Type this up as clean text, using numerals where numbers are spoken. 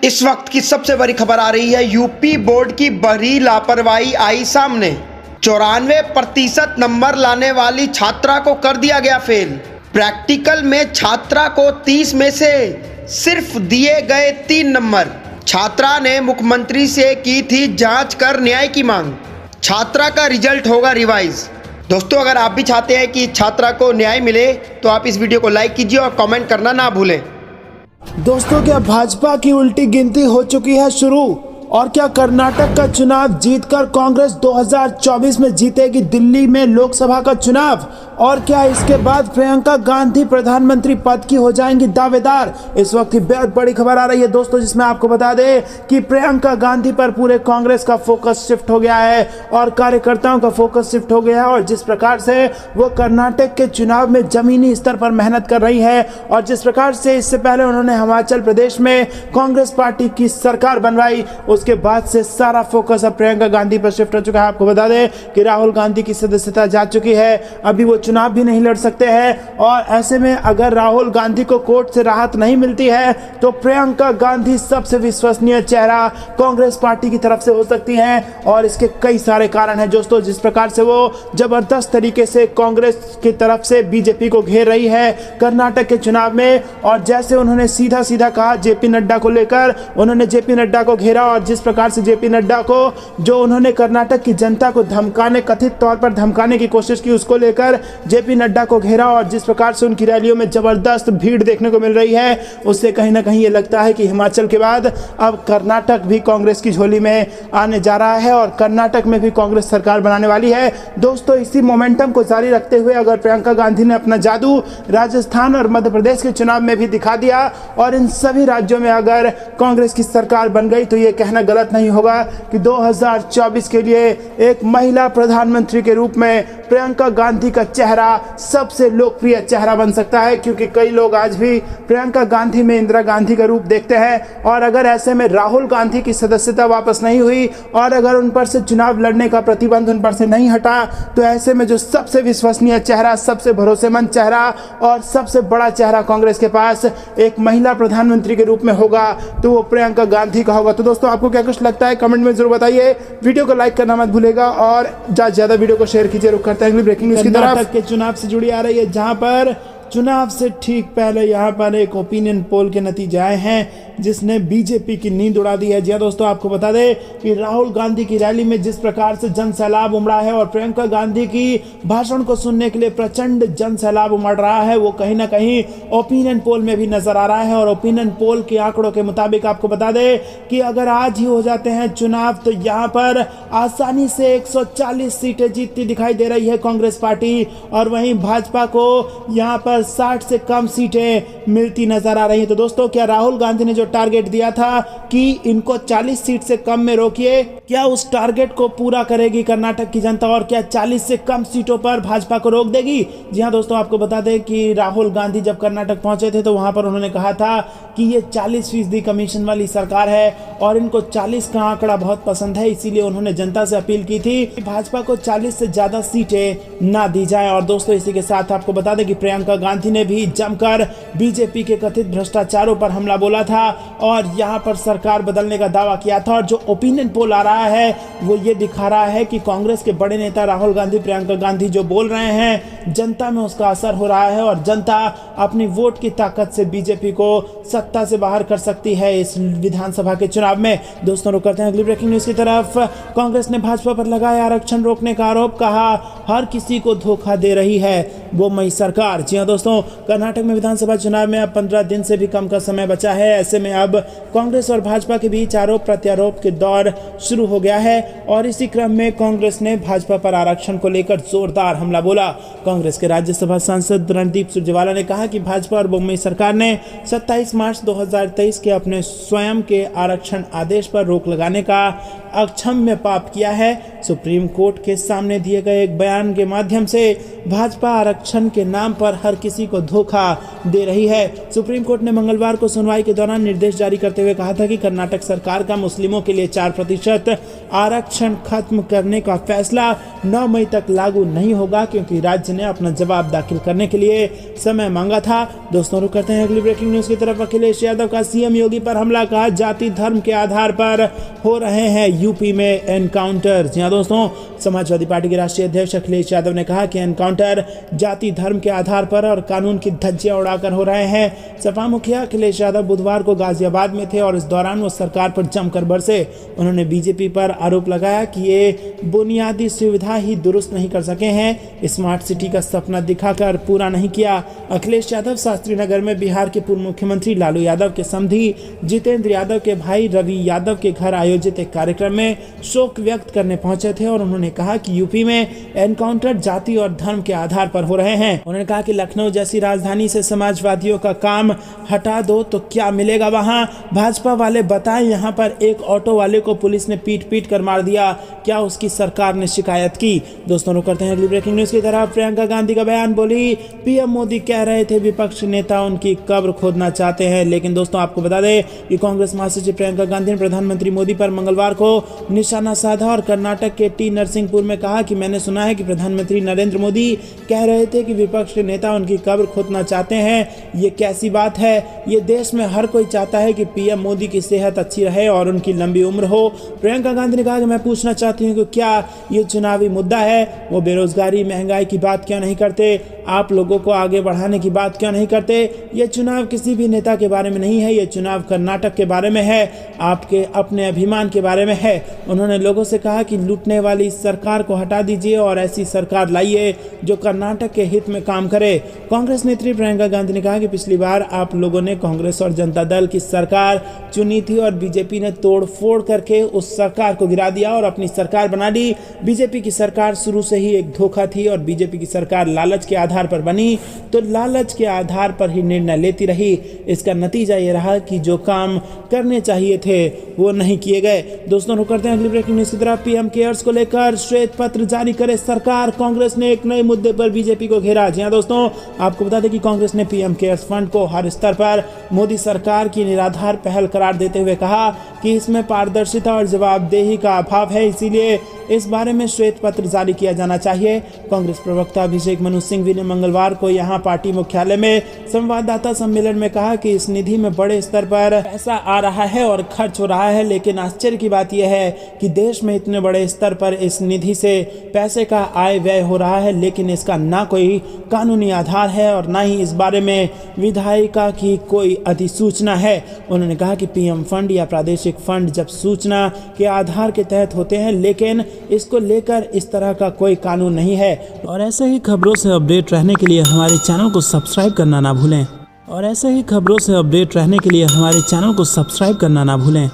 इस वक्त की सबसे बड़ी खबर आ रही है, यूपी बोर्ड की बड़ी लापरवाही आई सामने। 94% नंबर लाने वाली छात्रा को कर दिया गया फेल। प्रैक्टिकल में छात्रा को 30 में से सिर्फ दिए गए 3 नंबर। छात्रा ने मुख्यमंत्री से की थी जांच कर न्याय की मांग। छात्रा का रिजल्ट होगा रिवाइज। दोस्तों, अगर आप भी चाहते हैं कि छात्रा को न्याय मिले तो आप इस वीडियो को लाइक कीजिए और कमेंट करना ना भूलें। दोस्तों, क्या भाजपा की उल्टी गिनती हो चुकी है शुरू? और क्या कर्नाटक का चुनाव जीतकर कांग्रेस 2024 में जीतेगी दिल्ली में लोकसभा का चुनाव? और क्या इसके बाद प्रियंका गांधी प्रधानमंत्री पद की हो जाएंगी दावेदार? इस वक्त की बेहद बड़ी खबर आ रही है दोस्तों, जिसमें आपको बता दें कि प्रियंका गांधी पर पूरे कांग्रेस का फोकस शिफ्ट हो गया है और कार्यकर्ताओं का फोकस शिफ्ट हो गया है। और जिस प्रकार से वो कर्नाटक के चुनाव में जमीनी स्तर पर मेहनत कर रही है और जिस प्रकार से इससे पहले उन्होंने हिमाचल प्रदेश में कांग्रेस पार्टी की सरकार बनवाई, उसके बाद से सारा फोकस अब प्रियंका गांधी पर शिफ्ट हो चुका है। आपको बता दें कि राहुल गांधी की सदस्यता जा चुकी है, अभी वो चुनाव भी नहीं लड़ सकते हैं। और ऐसे में अगर राहुल गांधी को कोर्ट से राहत नहीं मिलती है तो प्रियंका गांधी सबसे विश्वसनीय चेहरा कांग्रेस पार्टी की तरफ से हो सकती हैं। और इसके कई सारे कारण हैं दोस्तों, जिस प्रकार से वो जबरदस्त तरीके से कांग्रेस की तरफ से बीजेपी को घेर रही है कर्नाटक के चुनाव में। और जैसे उन्होंने सीधा सीधा कहा जेपी नड्डा को लेकर, उन्होंने जेपी नड्डा को घेरा और जिस प्रकार से जेपी नड्डा को जो उन्होंने कर्नाटक की जनता को धमकाने, कथित तौर पर धमकाने की कोशिश की, उसको लेकर जेपी नड्डा को घेरा। और जिस प्रकार से उनकी रैलियों में जबरदस्त भीड़ देखने को मिल रही है, उससे कहीं ना कहीं ये लगता है कि हिमाचल के बाद अब कर्नाटक भी कांग्रेस की झोली में आने जा रहा है और कर्नाटक में भी कांग्रेस सरकार बनाने वाली है। दोस्तों, इसी मोमेंटम को जारी रखते हुए अगर प्रियंका गांधी ने अपना जादू राजस्थान और मध्य प्रदेश के चुनाव में भी दिखा दिया और इन सभी राज्यों में अगर कांग्रेस की सरकार बन गई, तो ये कहना गलत नहीं होगा कि 2024 के लिए एक महिला प्रधानमंत्री के रूप में प्रियंका गांधी का चेहरा सबसे लोकप्रिय चेहरा बन सकता है। क्योंकि कई लोग आज भी प्रियंका गांधी में इंदिरा गांधी का रूप देखते हैं। और अगर ऐसे में राहुल गांधी की सदस्यता वापस नहीं हुई और अगर उन पर से चुनाव लड़ने का प्रतिबंध उन पर से नहीं हटा, तो ऐसे में जो सबसे विश्वसनीय चेहरा, सबसे भरोसेमंद चेहरा और सबसे बड़ा चेहरा कांग्रेस के पास एक महिला प्रधानमंत्री के रूप में होगा, तो वो प्रियंका गांधी का होगा। तो दोस्तों, आपको क्या कुछ लगता है कमेंट में जरूर बताइए। वीडियो को लाइक करना मत भूलेगा और ज्यादा से ज्यादा वीडियो को शेयर कीजिए। रुक करते हैं अगली ब्रेकिंग न्यूज की तरफ। कर्नाटक के चुनाव से जुड़ी आ रही है, जहां पर चुनाव से ठीक पहले यहाँ पर एक ओपिनियन पोल के नतीजे आए हैं जिसने बीजेपी की नींद उड़ा दी है। जी हाँ दोस्तों, आपको बता दें कि राहुल गांधी की रैली में जिस प्रकार से जन सैलाब उमड़ा है और प्रियंका गांधी की भाषण को सुनने के लिए प्रचंड जन सैलाब उमड़ रहा है, वो कहीं ना कहीं ओपिनियन पोल में भी नजर आ रहा है। और ओपिनियन पोल के आंकड़ों के मुताबिक आपको बता दें कि अगर आज ही हो जाते हैं चुनाव, तो यहाँ पर आसानी से 140 सीटें जीतती दिखाई दे रही है कांग्रेस पार्टी। और वहीं भाजपा को यहाँ पर 60 से कम सीटें मिलती नजर आ रही है। तो दोस्तों, क्या राहुल गांधी ने जो टारगेट दिया था कि इनको 40 सीट से कम में रोकिए, क्या उस टारगेट को पूरा करेगी कर्नाटक की जनता और क्या 40 से कम सीटों पर भाजपा को रोक देगी? जी हां दोस्तों, आपको बता दें कि राहुल गांधी जब कर्नाटक पहुंचे थे तो वहां पर उन्होंने कहा था कि ये 40% कमीशन वाली सरकार है और इनको 40 का आंकड़ा बहुत पसंद है। इसीलिए उन्होंने जनता से अपील की थी कि भाजपा को 40 से ज्यादा सीटें ना दी जाए। और दोस्तों, इसी के साथ आपको बता दें कि प्रियंका गांधी ने भी जमकर बीजेपी के कथित भ्रष्टाचारों पर हमला बोला था और यहां पर सरकार बदलने का दावा किया था। और जो ओपिनियन पोल आ रहा है वो ये दिखा रहा है कि कांग्रेस के बड़े नेता राहुल गांधी, प्रियंका गांधी जो बोल रहे हैं, जनता में उसका असर हो रहा है और जनता अपनी वोट की ताकत से बीजेपी को सत्ता से बाहर कर सकती है इस विधानसभा के चुनाव में। दोस्तों, रुक करते हैं अगली ब्रेकिंग न्यूज की तरफ। कांग्रेस ने भाजपा पर लगाया आरक्षण रोकने का आरोप, कहा हर किसी को धोखा दे रही है वो मई सरकार। जी हाँ दोस्तों, कर्नाटक में विधानसभा चुनाव में अब 15 दिन से भी कम का समय बचा है। ऐसे में अब कांग्रेस और भाजपा के बीच आरोप प्रत्यारोप के दौर शुरू हो गया है और इसी क्रम में कांग्रेस ने भाजपा पर आरक्षण को लेकर जोरदार हमला बोला। कांग्रेस के राज्यसभा सांसद रणदीप सुरजेवाला ने कहा कि भाजपा और मुंबई सरकार ने 27 मार्च 2023 के अपने स्वयं के आरक्षण आदेश पर रोक लगाने का अक्षम्य पाप किया है। सुप्रीम कोर्ट के सामने दिए गए एक बयान के माध्यम से भाजपा आरक्षण के नाम पर हर किसी को धोखा दे रही है। सुप्रीम कोर्ट ने मंगलवार को सुनवाई के दौरान निर्देश जारी करते हुए कहा था कि कर्नाटक सरकार का मुस्लिमों के लिए 4% आरक्षण खत्म करने का फैसला 9 मई तक लागू नहीं होगा, क्योंकि राज्य ने अपना जवाब दाखिल करने के लिए समय मांगा था। दोस्तों रुक करते हैं अगली ब्रेकिंग न्यूज की तरफ। अखिलेश यादव का सीएम योगी पर हमला, कहा जाति धर्म के आधार पर हो रहे हैं यूपी में एनकाउंटर। जी हाँ दोस्तों, समाजवादी पार्टी के राष्ट्रीय अध्यक्ष अखिलेश यादव ने कहा कि एनकाउंटर जाति धर्म के आधार पर और कानून की धज्जियां उड़ाकर हो रहे हैं। सपा मुखिया अखिलेश यादव बुधवार को गाजियाबाद में थे और इस दौरान वो सरकार पर जमकर बरसे। उन्होंने बीजेपी पर आरोप लगाया कि ये बुनियादी सुविधा ही दुरुस्त नहीं कर सके हैं, स्मार्ट सिटी का सपना दिखाकर पूरा नहीं किया। अखिलेश यादव शास्त्री नगर में बिहार के पूर्व मुख्यमंत्री लालू यादव के समधी जितेंद्र यादव के भाई रवि यादव के घर आयोजित एक कार्यक्रम में शोक व्यक्त करने पहुंचे थे और उन्होंने कहा कि यूपी में एनकाउंटर जाति और धर्म के आधार पर हो रहे हैं। उन्होंने कहा कि लखनऊ जैसी राजधानी से समाजवादियों का काम हटा दो तो क्या मिलेगा वहां। भाजपा वाले बताएं, यहां पर एक ऑटो वाले को पुलिस ने पीट कर मार दिया, क्या उसकी सरकार ने शिकायत की। दोस्तों रुक करते हैं अगली ब्रेकिंग न्यूज की तरफ। प्रियंका गांधी का बयान, बोली पीएम मोदी कह रहे थे विपक्ष नेता उनकी कब्र खोदना चाहते हैं। लेकिन दोस्तों आपको बता दें कि कांग्रेस महासचिव प्रियंका गांधी ने प्रधानमंत्री मोदी पर मंगलवार को निशाना साधा और कर्नाटक के टी नरसिंहपुर में कहा कि मैंने सुना है कि प्रधानमंत्री नरेंद्र मोदी कह रहे थे कि विपक्ष के नेता उनकी कब्र खोदना चाहते हैं। ये कैसी बात है? ये देश में हर कोई चाहता है कि पीएम मोदी की सेहत अच्छी रहे और उनकी लंबी उम्र हो। प्रियंका गांधी ने कहा कि मैं पूछना चाहती हूँ कि क्या ये चुनावी मुद्दा है? वो बेरोजगारी महंगाई की बात क्यों नहीं करते? आप लोगों को आगे बढ़ाने की बात क्यों नहीं करते? ये चुनाव किसी भी नेता के बारे में नहीं है, ये चुनाव कर्नाटक के बारे में है, आपके अपने अभिमान के बारे में है। उन्होंने लोगों से कहा कि लूटने वाली सरकार को हटा दीजिए और ऐसी सरकार लाइए जो कर्नाटक के हित में काम करे। कांग्रेस नेत्री प्रियंका गांधी ने कहा कि पिछली बार आप लोगों ने कांग्रेस और जनता दल की सरकार चुनी थी और बीजेपी ने तोड़ फोड़ करके उस सरकार को गिरा दिया और अपनी सरकार बना ली। बीजेपी की सरकार शुरू से ही एक धोखा थी और बीजेपी की सरकार लालच के आधार पर बनी तो लालच के आधार पर ही निर्णय लेती रही। इसका नतीजा ये रहा कि जो काम करने चाहिए थे वो नहीं किए गए। दोस्तों रुक करते हैं अगली ब्रेकिंग न्यूज की तरफ। पीएम केयर्स को लेकर श्वेत पत्र जारी करे सरकार, कांग्रेस ने एक नए मुद्दे पर बीजेपी को घेरा। जी हां दोस्तों, आपको बता दें कि कांग्रेस ने पीएम केयर्स फंड को हर स्तर पर मोदी सरकार की निराधार पहल करार देते हुए कहा कि इसमें पारदर्शिता और जवाबदेही का अभाव है, इसीलिए इस बारे में श्वेत पत्र जारी किया जाना चाहिए। कांग्रेस प्रवक्ता अभिषेक मनु सिंघवी ने मंगलवार को यहां पार्टी मुख्यालय में संवाददाता सम्मेलन में कहा कि इस निधि में बड़े स्तर पर पैसा आ रहा है और खर्च हो रहा है, लेकिन आश्चर्य की बात यह है कि देश में इतने बड़े स्तर पर इस निधि से पैसे का आय व्यय हो रहा है, लेकिन इसका ना कोई कानूनी आधार है और ना ही इस बारे में विधायिका की कोई अधिसूचना है। उन्होंने कहा कि पीएम फंड या प्रादेशिक फंड जब सूचना के आधार के तहत होते हैं, लेकिन इसको लेकर इस तरह का कोई कानून नहीं है। और ऐसे ही खबरों से अपडेट रहने के लिए हमारे चैनल को सब्सक्राइब करना ना भूलें।